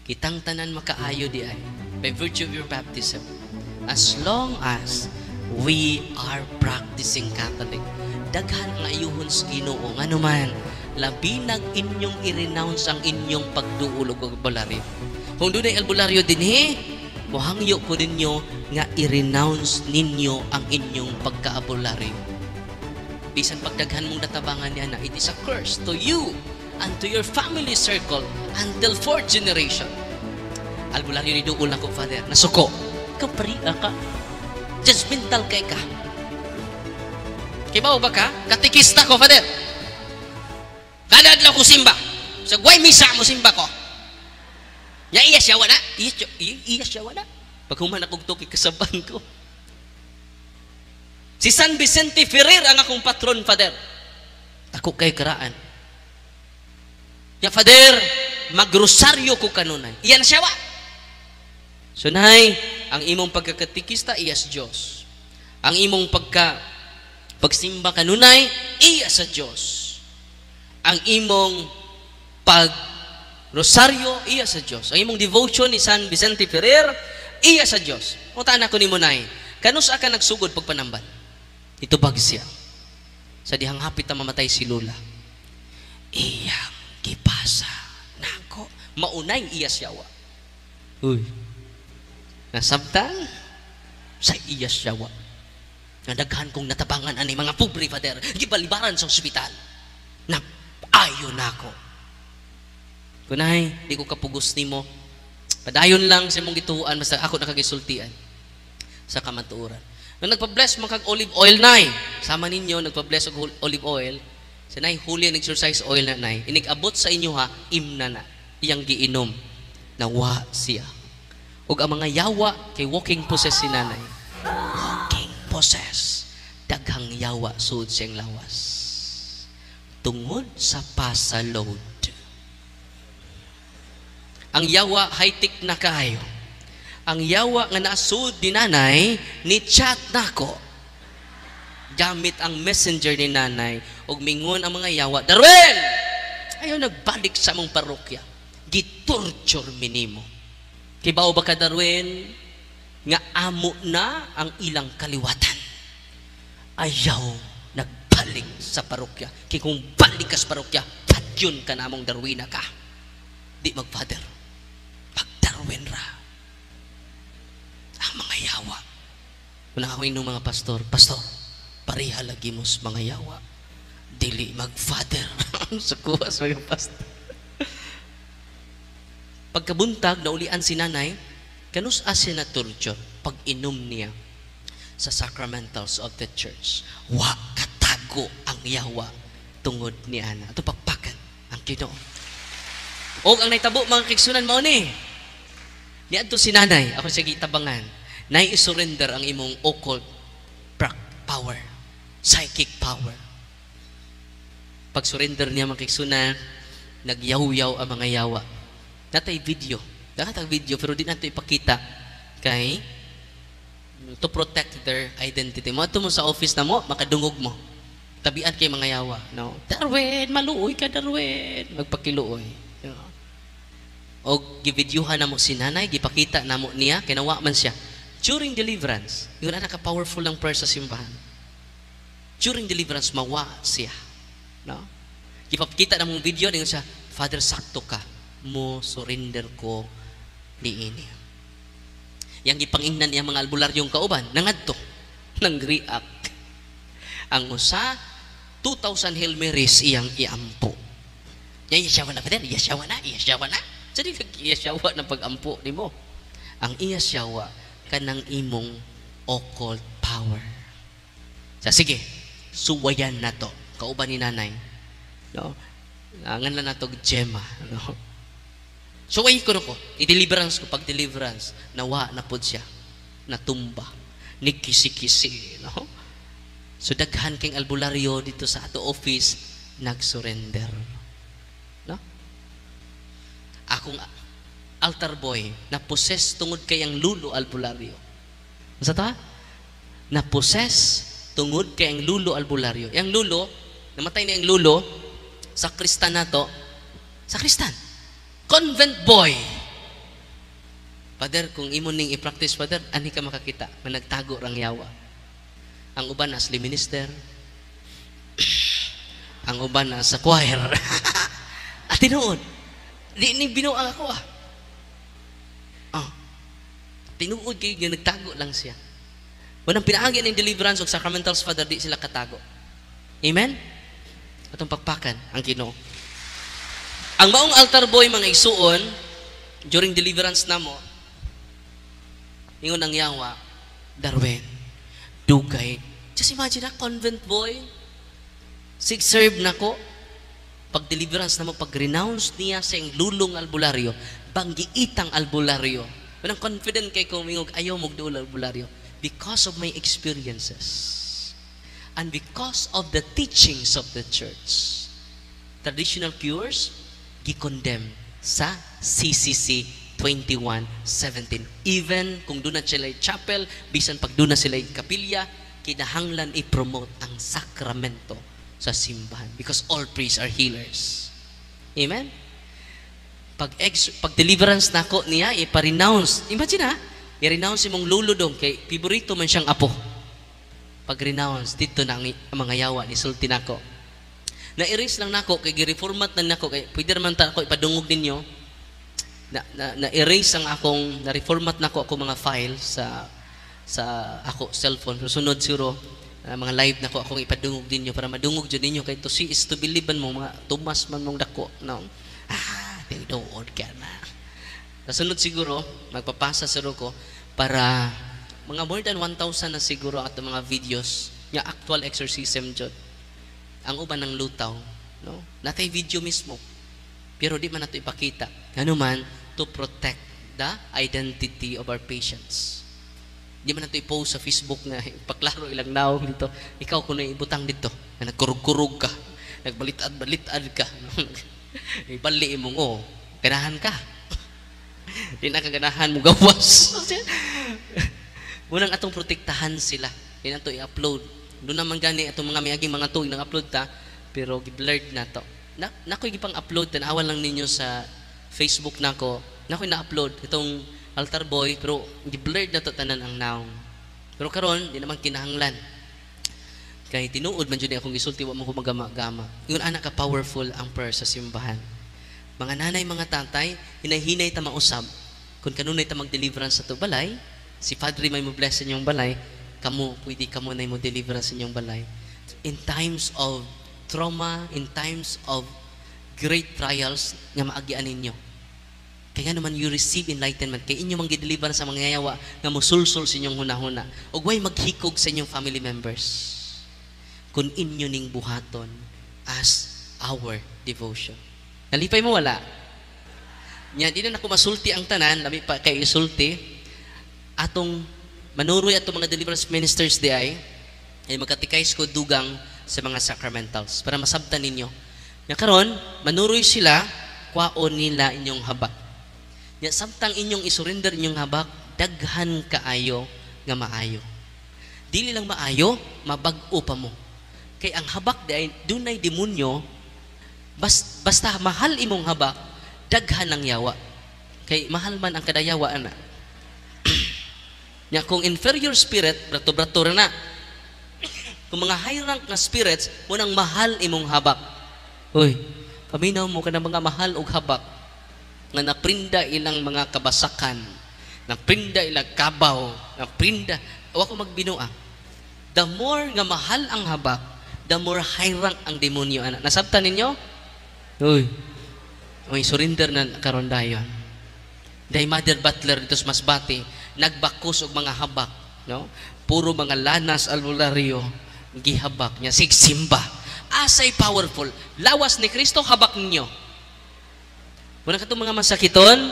Kitang tanan makaayo di ay by virtue of your baptism. As long as we are practicing Catholic, daghan ang ayuhon sa Ginoo nga naman labi nag inyong i-renounce ang inyong pagduulog og albularyo. Kung dunay albularyo dinhi, mohangyo ko ninyo nga i-renounce ninyo ang inyong pagka-albularyo. Bisan pagdaghan mong natabangan niya na it is a curse to you and to your family circle until 4th generation. Albularyo ni duol ako, Father, nasuko. Kapariya ka. Judgmental kay ka. Kibaw ba ka? Katikista ko, Father. Kada adlaw ko simba. Sa guay misa mo simba ko. Ya iya siya wala. Iya siya wala. Pag human akong tuki kasaban ko. Si San Vicente Ferrer ang akong patron, Father. Ako kay karaan. Ya, Father, magrosaryo ko kanunay. Iyan siya wa. So, nay, ang imong pagkakatikista, iyas Diyos. Ang imong pagsimba kanunay, iya sa Diyos. Ang imong pag-rosaryo, iya sa Diyos. Ang imong devotion ni San Vicente Ferrer, iya sa Diyos. Utaan ako ni mo, nay, kanus ka nagsugod pagpanamban? Ito bagsya. Sa dihang hapit na mamatay si Lula. Iyang gipasa nako. Maunay iya siyawa. Uy. Nasabtan sa iya siyawa. Nadaghan kong natabangan ani mga pobre, Father. Gibalibaran sa ospital. Ayo nako. Kunay, di ko kapugos nimo. Padayon lang sa mong gituan basta ako nakagisultian sa kamatuoran. Nung nagpa-bless mo kag olive oil nay, sama ninyo nagpa-bless og olive oil. Sa nay huli ang exercise oil na nay. Inig-abot sa inyo ha, imna na. Iyang giinom. Nawa siya. Ug ang mga yawa kay walking possess si nanay. Walking possess. Daghang yawa suod siyang lawas. Tungod sa pasaload. Ang yawa high-tech na kayo. Ang yawa nga nasud ni nanay, ni chat nako. Gamit ang messenger ni nanay, ug mingon ang mga yawa, Darwin! Ayaw nagbalik sa mong parokya. Gitorture minimo. Kibaw ba ka, Darwin? Nga amo na ang ilang kaliwatan. Ayaw nagbalik sa parokya. Kaya kung balik ka sa parokya, patyon ka namong Darwina ka. Di mag-father. Mag-Darwin ra. Ang mga yawa. Wala ako inyong mga pastor. Pastor, pareha lagi mo sa mga yawa. Dili mag-father. Sa kuwas mga pastor. Pagkabuntag, naulian si nanay, kanus asya na torture pag inom niya sa sacramentals of the church. Wa katago ang yawa tungod ni ana. Ato pakpakan ang Ginoo. O ang naitabo mga kigsunan mao ni. Niadto si nanay, ako siya gitabangan. Nay isurrender ang imong occult power, psychic power. Pag surrender niya mga kigsunan, nagyaw-yaw ang mga yawa. Natay video. Nakatag video pero di nato ipakita kay to protect their identity. Mo ato mo sa office na mo, makadungog mo. Tabian kay mga yawa, no? Darwin, maluoy ka Darwin. Magpakiluoy. You know? O givideohan na mo si nanay, gipakita na mo niya, kinawa man siya. During deliverance, yun na naka-powerful ng prayer sa simbahan. During deliverance, mawa siya. No? Gipakita na mong video, niyo siya, Father, sakto ka. Mo surrender ko ni ini. Yang gipangingnan niya mga albularyong kauban, nangadto, nang react. Ang usa, 2,000 Hail Marys iyang iampo. Iyasyawa na, Father, iyasyawa na. Jadi iyasyawa na pag-ampo ni mo. Ang iyasyawa, kanang imong occult power. Sige, suwayan na to. Kauban ni nanay. No? Ngan na to Gemma. No? Suway ko ko. I-deliverance ko. Pag-deliverance, nawa na po siya. Natumba. Nikisi-kisi. No? So, daghan king albularyo dito sa ato office, nag-surrender. No? Akong altar boy, na-possess tungod kayang lulo albularyo. Masa ta? Na-possess tungod kayang lulo albularyo. Yang lulo, namatay na yung lulo, sakristan na to, sakristan. Convent boy. Father, kung imo ning i-practice, Father, ani ka makakita, na nagtago rang yawa. Ang uban as minister, ang uban as sa choir. At tinuod, di ni binuang ako tinuod kayo nga nagtago lang siya. Unang pinaagi ng deliverance o sacramentals, Father, di sila katago. Amen? Atong pagpakan ang Ginoo. Ang maong altar boy, mga isuon, during deliverance na mo, ingon ang yawa, Darwin, dugay. Just imagine na, convent boy, sig-serve na ko, pag deliverance na mo, pag renounce niya sa yung lulong albularyo, banggiitang albularyo, walang confident kay kumingog, ayaw magduol albularyo, because of my experiences, and because of the teachings of the church, traditional cures, gi-condemn sa CCC 21:17. Even kung doon na sila chapel, bisan pag doon na sila kapilya, kinahanglan i-promote ang sakramento sa simbahan. Because all priests are healers. Amen? Pag deliverance na ko niya, ipa-renounce. Imagine i-renounce mong luludong kay piborito man siyang apo. Pag renounce, dito na ang mga yawa ni sulti nako. Na-erase lang nako kay gi-reformat na nako kay pwede man ta ako ipadungog ninyo. Na-erase ang akong na-reformat nako ako mga file sa ako cellphone. Sunod siguro mga live nako akong ipadungog ninyo para madungog jud ninyo kay to see is to believe mo mga tumas man mong dako no. Tinuod ka na. Kasunod siguro magpapasa siguro ko para mga more than 1,000 na siguro ato mga videos nga actual exorcism jud. Ang uban ng lutaw, no? Natay video mismo. Pero di man nato ipakita. Ano man to protect the identity of our patients. Di man nato i-post sa Facebook na paklaro ilang naong dito. Ikaw kuno ibutang dito. Na nagkurug-kurug ka, nagbalitad-balitad ka. Ibali imong ganahan ka. Di na kaganahan mo gawas. Unang atong protektahan sila. Di na to i-upload. Doon naman gani itong mga mayaging mga tuig nang upload ta, pero gi-blurred na to. Nakoy gipang upload, tanawan lang ninyo sa Facebook nako. Nakoy na-upload itong altar boy, pero gi-blurred na to tanan ang naong. Pero karon di naman kinahanglan. Kay tinuod man jud akong gisulti wa mo ko magama-gama. Ingon ana ka powerful ang prayer sa simbahan. Mga nanay, mga tatay, hinay-hinay ta mausab. Kung kanunay ta mag-deliverance sa to balay, si Padre may mo bless sa inyong balay, pwede kamo na mo deliver sa inyong balay. In times of trauma, in times of great trials, nga maagian ninyo. Kaya naman you receive enlightenment. Kaya inyo mang-deliver sa mga yawa nga musulsul sa inyong hunahuna. O way maghikog sa inyong family members. Kung inyo ning buhaton as our devotion. Nalipay mo wala? Nya, di na ako masulti ang tanan, labi pa kay isulti, atong manuroy ato mga deliverance ministers di ay magkatikais ko dugang sa mga sacramentals para masabtan ninyo. Nga karon, manuroy sila, kwaon nila inyong habak. Nga samtang inyong isurrender inyong habak, daghan kaayo nga maayo. Dili lang maayo, mabag-o pa mo. Kay ang habak di ay dunay demonyo, basta mahal imong habak, daghan ang yawa. Kay mahal man ang kadayawa ana. Nya kung inferior spirit, brato-brato na. Kung mga high rank na spirits, munang mahal imong habak. Uy, paminaw mo ka na mga mahal og habak nga naprinda ilang mga kabasakan, naprinda ilang kabaw, naprinda, wa ko magbinua. The more nga mahal ang habak, the more high rank ang demonyo. Nasabtan ninyo? Uy, surrender na karon dayon. Day Mother Butler dito sa Masbate, nagbakos og mga habak, no? Puro mga lanas albularyo gihabak niya sigsimba. Asay powerful. Lawas ni Kristo habak ninyo. Wala katong mga masakiton,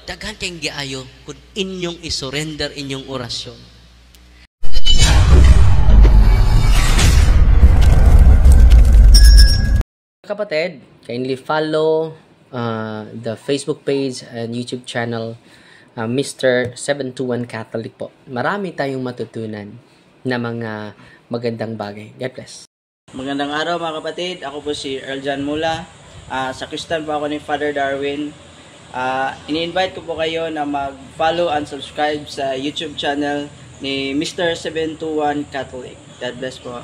daghan kayong giayo kung inyong isurrender inyong orasyon. Kapatid, kindly follow the Facebook page and YouTube channel Mr. 721 Catholic po. Marami tayong matutunan na mga magandang bagay. God bless. Magandang araw mga kapatid. Ako po si Earl John Mula. Sakristan po ako ni Father Darwin. Ini-invite ko po kayo na mag-follow and subscribe sa YouTube channel ni Mr. 721 Catholic. God bless po.